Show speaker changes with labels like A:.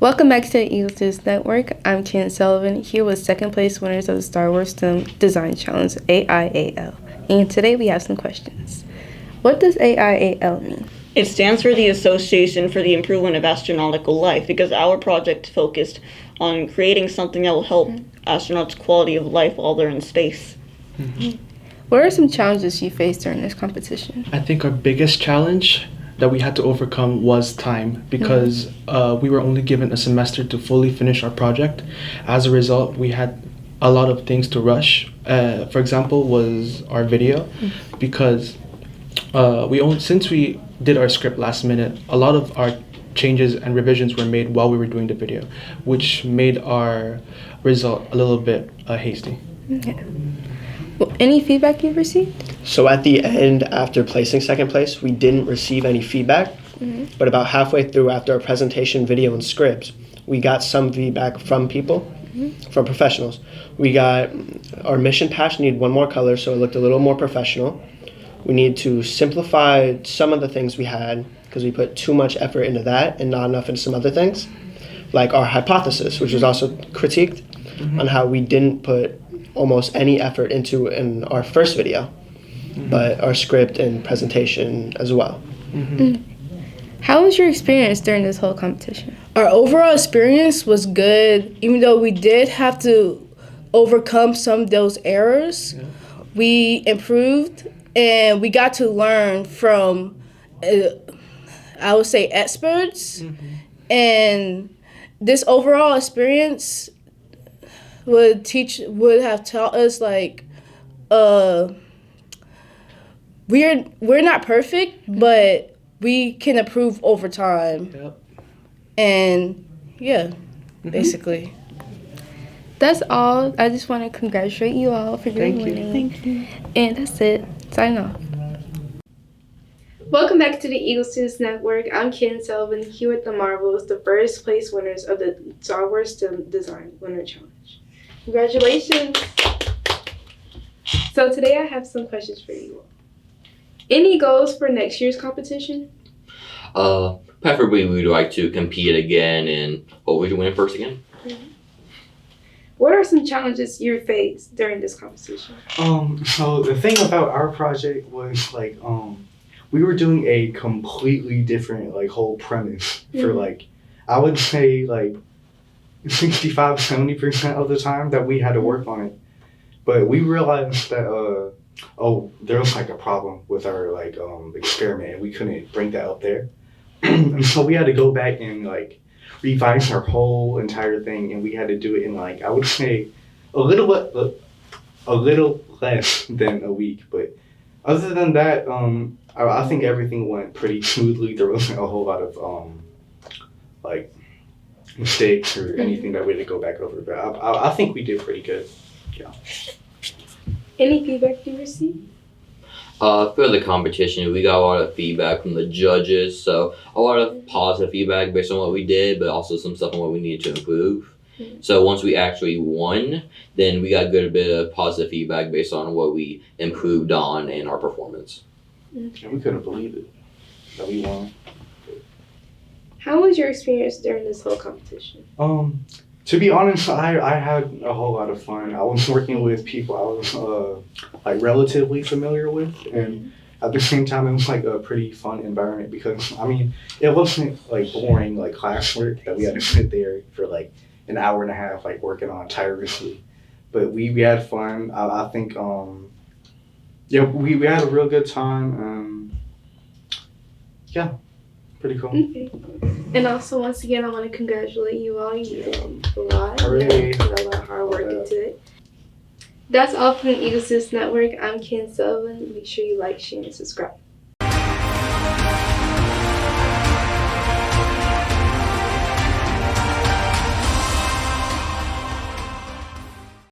A: Welcome back to the Eagles Network. I'm Ken Sullivan, here with second place winners of the Star Wars STEM Design Challenge, AIAL. And today we have some questions. What does AIAL mean?
B: It stands for the Association for the Improvement of Astronautical Life because our project focused on creating something that will help astronauts' quality of life while they're in space.
A: Mm-hmm. What are some challenges you faced during this competition?
C: I think our biggest challenge that we had to overcome was time because we were only given a semester to fully finish our project. As a result, we had a lot of things to rush. For example, was our video because since we did our script last minute, a lot of our changes and revisions were made while we were doing the video, which made our result a little bit hasty.
A: Okay. Well, any feedback you received?
D: So at the end, after placing second place, we didn't receive any feedback, but about halfway through after our presentation, video, and script, we got some feedback from people, from professionals. We got our mission patch needed one more color, so it looked a little more professional. We need to simplify some of the things we had because we put too much effort into that and not enough into some other things, like our hypothesis, which was also critiqued on how we didn't put almost any effort into in our first video, but our script and presentation as well.
A: How was your experience during this whole competition?
E: Our overall experience was good, even though we did have to overcome some of those errors. We improved and we got to learn from, I would say, experts. And this overall experience would have taught us like we're not perfect, but we can improve over time. And basically.
A: That's all. I just want to congratulate you all for your winning. Thank you. And that's it. Sign off. Welcome back to the Eagles Students Network. I'm Ken Sullivan here with the Marvels, the first place winners of the Star Wars STEM Design Winner Challenge. Congratulations! So today I have some questions for you all. Any goals for next year's competition?
F: Preferably we would like to compete again and hopefully to win first again.
A: What are some challenges you faced during this competition?
G: So the thing about our project was we were doing a completely different whole premise for I would say 65-70% of the time that we had to work on it. But we realized that there was a problem with our experiment and we couldn't bring that up there. And so we had to go back and revise our whole entire thing, and we had to do it in I would say a little less than a week. But other than that, I think everything went pretty smoothly. There wasn't a whole lot of mistakes or anything that we had to go back over. But I think we did pretty good. Yeah.
A: Any feedback you received?
F: For the competition, we got a lot of feedback from the judges, so a lot of positive feedback based on what we did, but also some stuff on what we needed to improve. So once we actually won, then we got a good bit of positive feedback based on what we improved on in our performance.
G: And we couldn't believe it that we won.
A: How was your experience during this whole competition?
G: To be honest, I had a whole lot of fun. I was working with people I was relatively familiar with, and at the same time, it was a pretty fun environment because it wasn't boring classwork that we had to sit there for an hour and a half working on tirelessly. But we had fun. I think we had a real good time. Pretty cool.
A: Okay. And also, once again, I want to congratulate you all. You did a lot.
G: Hooray.
A: You put a lot of hard work into it. That's all from the Eagles Network. I'm Ken Sullivan. Make sure you like, share, and subscribe.